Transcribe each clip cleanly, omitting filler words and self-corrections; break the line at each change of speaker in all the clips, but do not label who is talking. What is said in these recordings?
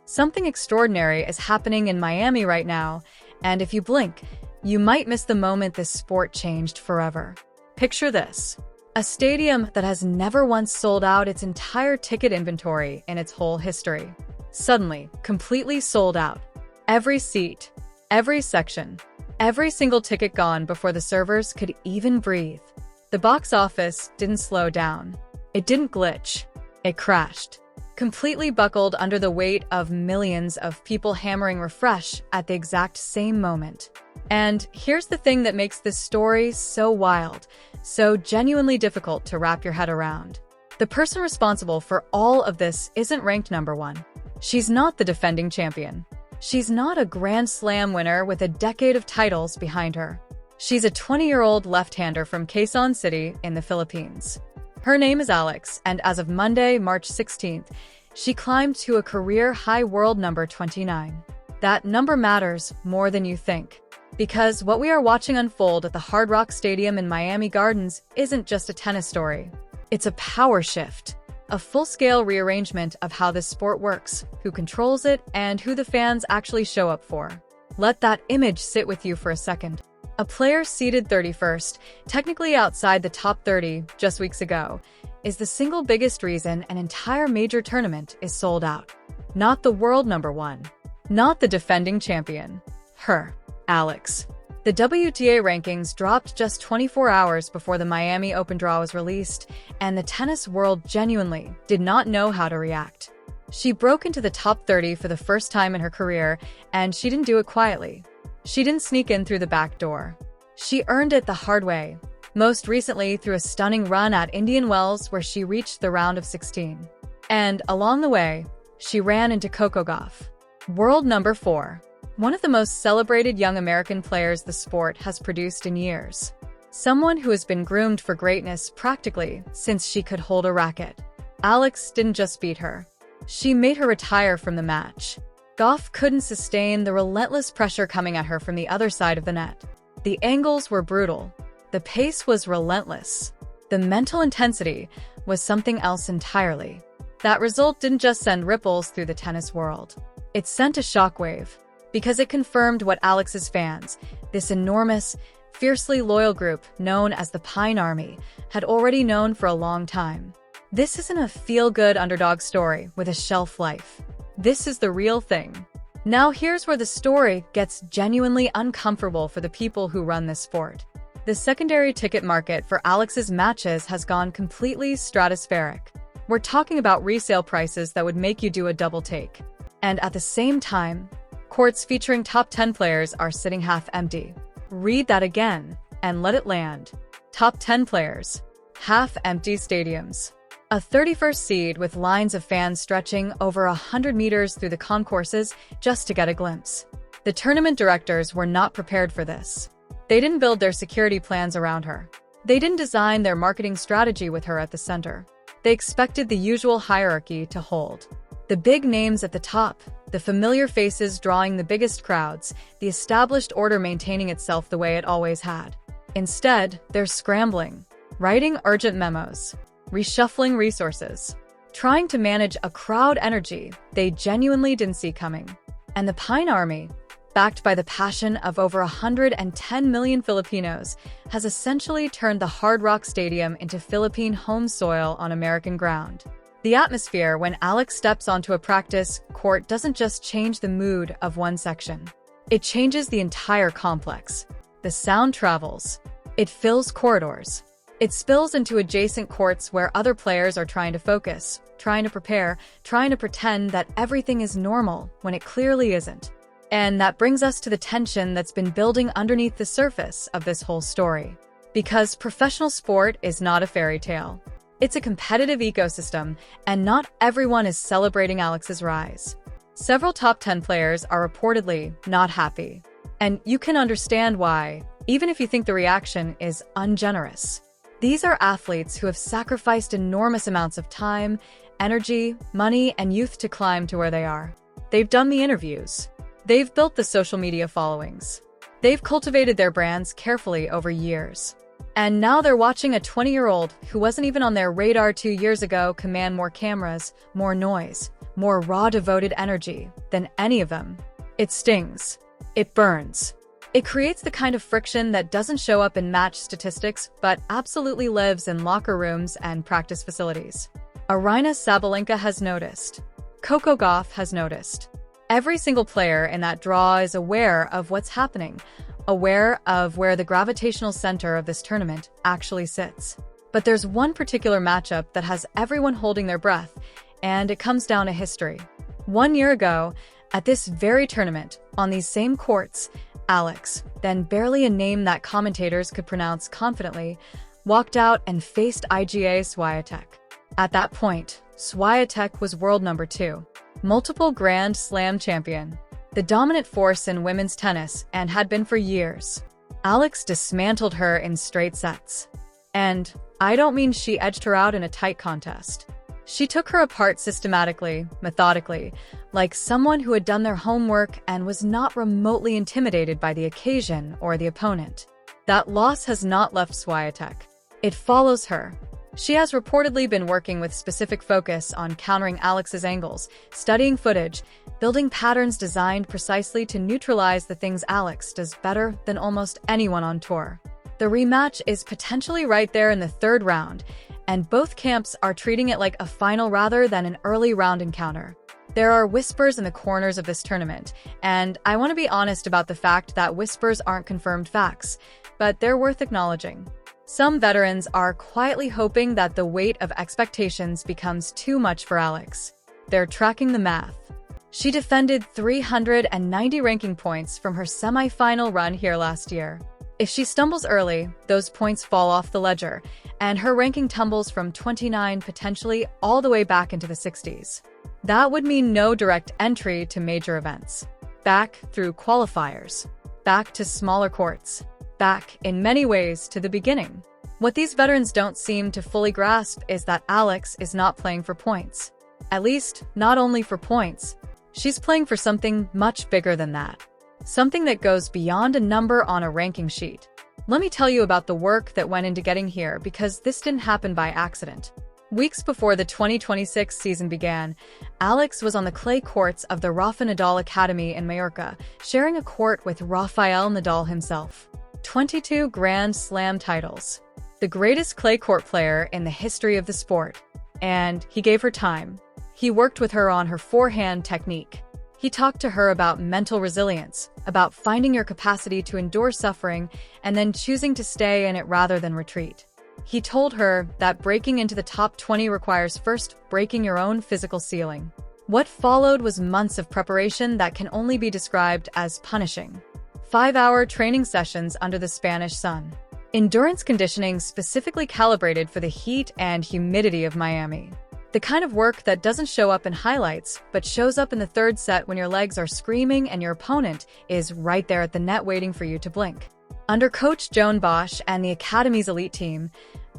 Something extraordinary is happening in Miami right now, and if you blink, you might miss the moment this sport changed forever. Picture this: a stadium that has never once sold out its entire ticket inventory in its whole history. Suddenly, completely sold out. Every seat, every section, every single ticket gone before the servers could even breathe. The box office didn't slow down. It didn't glitch. It crashed. Completely buckled under the weight of millions of people hammering refresh at the exact same moment. And here's the thing that makes this story so wild, so genuinely difficult to wrap your head around. The person responsible for all of this isn't ranked number one. She's not the defending champion. She's not a Grand Slam winner with a decade of titles behind her. She's a 20-year-old left-hander from Quezon City in the Philippines. Her name is Alex, and as of Monday, March 16th, she climbed to a career-high world number 29. That number matters more than you think, because what we are watching unfold at the Hard Rock Stadium in Miami Gardens isn't just a tennis story. It's a power shift, a full-scale rearrangement of how this sport works, who controls it, and who the fans actually show up for. Let that image sit with you for a second. A player seated 31st, technically outside the top 30 just weeks ago, is the single biggest reason an entire major tournament is sold out. Not the world number one. Not the defending champion. Her. Alex. The WTA rankings dropped just 24 hours before the Miami Open draw was released, and the tennis world genuinely did not know how to react. She broke into the top 30 for the first time in her career, and she didn't do it quietly. She didn't sneak in through the back door. She earned it the hard way, most recently through a stunning run at Indian Wells where she reached the round of 16. And along the way, she ran into Coco Gauff, world number 4. One of the most celebrated young American players the sport has produced in years. Someone who has been groomed for greatness practically since she could hold a racket. Alex didn't just beat her. She made her retire from the match. Gauff couldn't sustain the relentless pressure coming at her from the other side of the net. The angles were brutal. The pace was relentless. The mental intensity was something else entirely. That result didn't just send ripples through the tennis world. It sent a shockwave, because it confirmed what Alex's fans, this enormous, fiercely loyal group known as the Pine Army, had already known for a long time. This isn't a feel-good underdog story with a shelf life. This is the real thing. Now here's where the story gets genuinely uncomfortable for the people who run this sport. The secondary ticket market for Alex's matches has gone completely stratospheric. We're talking about resale prices that would make you do a double take. And at the same time, courts featuring top 10 players are sitting half empty. Read that again, and let it land. Top 10 players. Half empty stadiums. A 31st seed with lines of fans stretching over 100 meters through the concourses just to get a glimpse. The tournament directors were not prepared for this. They didn't build their security plans around her. They didn't design their marketing strategy with her at the center. They expected the usual hierarchy to hold. The big names at the top, the familiar faces drawing the biggest crowds, the established order maintaining itself the way it always had. Instead, they're scrambling, writing urgent memos, reshuffling resources, trying to manage a crowd energy they genuinely didn't see coming. And the Pine Army, backed by the passion of over 110 million Filipinos, has essentially turned the Hard Rock Stadium into Philippine home soil on American ground. The atmosphere when Alex steps onto a practice court doesn't just change the mood of one section. It changes the entire complex. The sound travels. It fills corridors. It spills into adjacent courts where other players are trying to focus, trying to prepare, trying to pretend that everything is normal when it clearly isn't. And that brings us to the tension that's been building underneath the surface of this whole story. Because professional sport is not a fairy tale. It's a competitive ecosystem, and not everyone is celebrating Alex's rise. Several top 10 players are reportedly not happy. And you can understand why, even if you think the reaction is ungenerous. These are athletes who have sacrificed enormous amounts of time, energy, money, and youth to climb to where they are. They've done the interviews. They've built the social media followings. They've cultivated their brands carefully over years. And now they're watching a 20-year-old who wasn't even on their radar 2 years ago command more cameras, more noise, more raw devoted energy than any of them. It stings. It burns. It creates the kind of friction that doesn't show up in match statistics but absolutely lives in locker rooms and practice facilities. Aryna Sabalenka has noticed. Coco Gauff has noticed. Every single player in that draw is aware of what's happening, aware of where the gravitational center of this tournament actually sits. But there's one particular matchup that has everyone holding their breath, and it comes down to history. 1 year ago, at this very tournament, on these same courts, Alex, then barely a name that commentators could pronounce confidently, walked out and faced Iga Swiatek. At that point, Swiatek was world number 2, multiple Grand Slam champion, the dominant force in women's tennis, and had been for years. Alex dismantled her in straight sets. And I don't mean she edged her out in a tight contest. She took her apart systematically, methodically, like someone who had done their homework and was not remotely intimidated by the occasion or the opponent. That loss has not left Swiatek. It follows her. She has reportedly been working with specific focus on countering Alex's angles, studying footage, building patterns designed precisely to neutralize the things Alex does better than almost anyone on tour. The rematch is potentially right there in the 3rd round, and both camps are treating it like a final rather than an early round encounter. There are whispers in the corners of this tournament, and I want to be honest about the fact that whispers aren't confirmed facts, but they're worth acknowledging. Some veterans are quietly hoping that the weight of expectations becomes too much for Alex. They're tracking the math. She defended 390 ranking points from her semi-final run here last year. If she stumbles early, those points fall off the ledger, and her ranking tumbles from 29 potentially all the way back into the 60s. That would mean no direct entry to major events. Back through qualifiers. Back to smaller courts. Back, in many ways, to the beginning. What these veterans don't seem to fully grasp is that Alex is not playing for points. At least, not only for points. She's playing for something much bigger than that. Something that goes beyond a number on a ranking sheet. Let me tell you about the work that went into getting here, because this didn't happen by accident. Weeks before the 2026 season began, Alex was on the clay courts of the Rafa Nadal Academy in Mallorca, sharing a court with Rafael Nadal himself. 22 Grand Slam titles. The greatest clay court player in the history of the sport. And he gave her time. He worked with her on her forehand technique. He talked to her about mental resilience, about finding your capacity to endure suffering and then choosing to stay in it rather than retreat. He told her that breaking into the top 20 requires first breaking your own physical ceiling. What followed was months of preparation that can only be described as punishing. 5-hour training sessions under the Spanish sun. Endurance conditioning specifically calibrated for the heat and humidity of Miami. The kind of work that doesn't show up in highlights, but shows up in the 3rd set when your legs are screaming and your opponent is right there at the net waiting for you to blink. Under coach Joan Bosch and the Academy's elite team,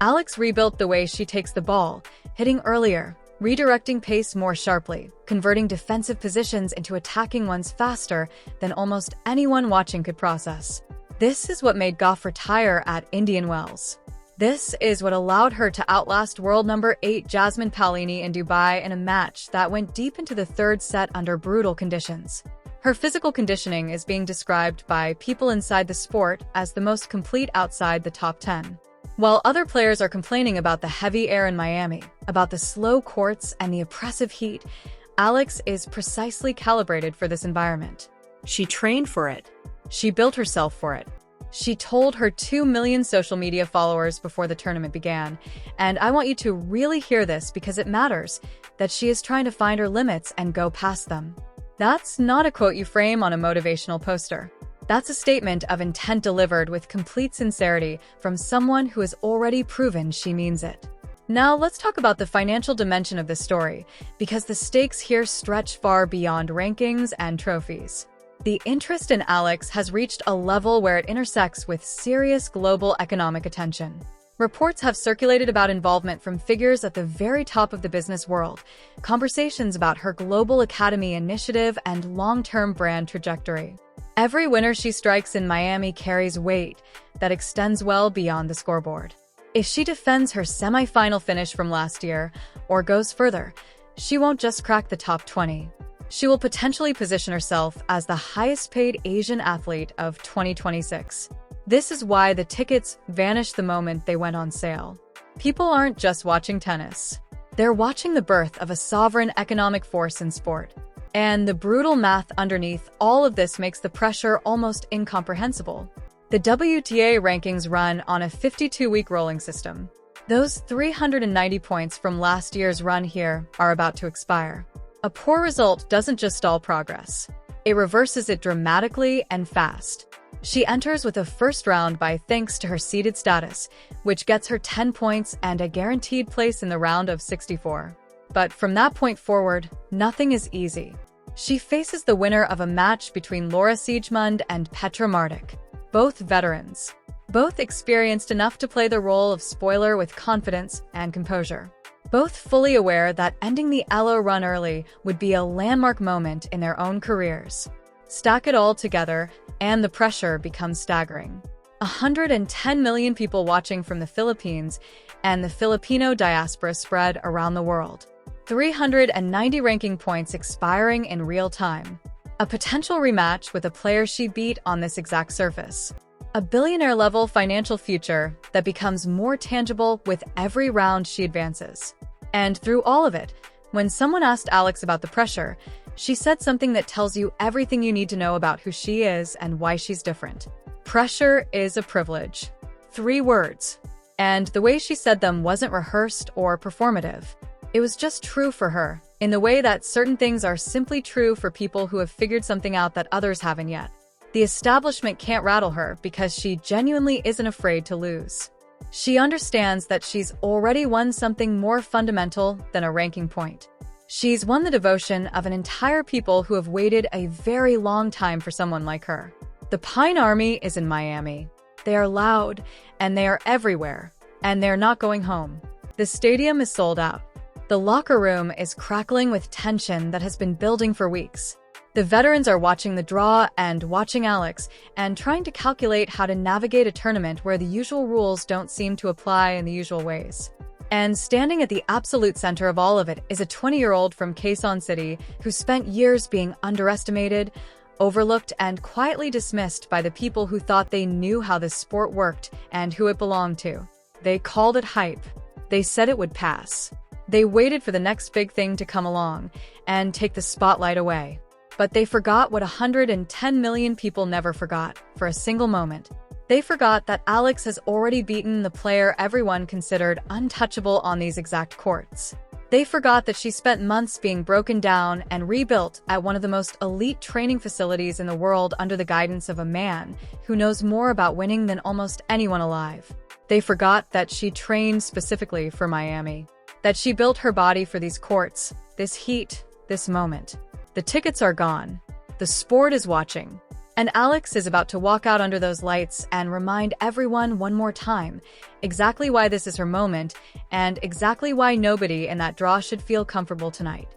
Alex rebuilt the way she takes the ball, hitting earlier, redirecting pace more sharply, converting defensive positions into attacking ones faster than almost anyone watching could process. This is what made Gauff retire at Indian Wells. This is what allowed her to outlast world number 8 Jasmine Paolini in Dubai in a match that went deep into the 3rd set under brutal conditions. Her physical conditioning is being described by people inside the sport as the most complete outside the top 10. While other players are complaining about the heavy air in Miami, about the slow courts and the oppressive heat, Alex is precisely calibrated for this environment. She trained for it. She built herself for it. She told her 2 million social media followers before the tournament began, and I want you to really hear this because it matters, that she is trying to find her limits and go past them. That's not a quote you frame on a motivational poster. That's a statement of intent delivered with complete sincerity from someone who has already proven she means it. Now let's talk about the financial dimension of this story, because the stakes here stretch far beyond rankings and trophies. The interest in Alex has reached a level where it intersects with serious global economic attention. Reports have circulated about involvement from figures at the very top of the business world, conversations about her Global Academy initiative and long-term brand trajectory. Every winner she strikes in Miami carries weight that extends well beyond the scoreboard. If she defends her semifinal finish from last year or goes further, she won't just crack the top 20. She will potentially position herself as the highest-paid Asian athlete of 2026. This is why the tickets vanished the moment they went on sale. People aren't just watching tennis. They're watching the birth of a sovereign economic force in sport. And the brutal math underneath all of this makes the pressure almost incomprehensible. The WTA rankings run on a 52-week rolling system. Those 390 points from last year's run here are about to expire. A poor result doesn't just stall progress. It reverses it dramatically and fast. She enters with a first round bye thanks to her seeded status, which gets her 10 points and a guaranteed place in the round of 64. But from that point forward, nothing is easy. She faces the winner of a match between Laura Siegemund and Petra Martic, both veterans, both experienced enough to play the role of spoiler with confidence and composure, both fully aware that ending the Eala run early would be a landmark moment in their own careers. Stack it all together, and the pressure becomes staggering. 110 million people watching from the Philippines, and the Filipino diaspora spread around the world. 390 ranking points expiring in real time. A potential rematch with a player she beat on this exact surface. A billionaire-level financial future that becomes more tangible with every round she advances. And through all of it, when someone asked Alex about the pressure, she said something that tells you everything you need to know about who she is and why she's different. Pressure is a privilege. 3 words. And the way she said them wasn't rehearsed or performative. It was just true for her, in the way that certain things are simply true for people who have figured something out that others haven't yet. The establishment can't rattle her because she genuinely isn't afraid to lose. She understands that she's already won something more fundamental than a ranking point. She's won the devotion of an entire people who have waited a very long time for someone like her. The Pine Army is in Miami. They are loud, and they are everywhere, and they're not going home. The stadium is sold out. The locker room is crackling with tension that has been building for weeks. The veterans are watching the draw and watching Alex and trying to calculate how to navigate a tournament where the usual rules don't seem to apply in the usual ways. And standing at the absolute center of all of it is a 20-year-old from Quezon City who spent years being underestimated, overlooked, and quietly dismissed by the people who thought they knew how this sport worked and who it belonged to. They called it hype. They said it would pass. They waited for the next big thing to come along and take the spotlight away. But they forgot what 110 million people never forgot for a single moment. They forgot that Alex has already beaten the player everyone considered untouchable on these exact courts. They forgot that she spent months being broken down and rebuilt at one of the most elite training facilities in the world under the guidance of a man who knows more about winning than almost anyone alive. They forgot that she trained specifically for Miami. That she built her body for these courts, this heat, this moment. The tickets are gone. The sport is watching. And Alex is about to walk out under those lights and remind everyone one more time exactly why this is her moment and exactly why nobody in that draw should feel comfortable tonight.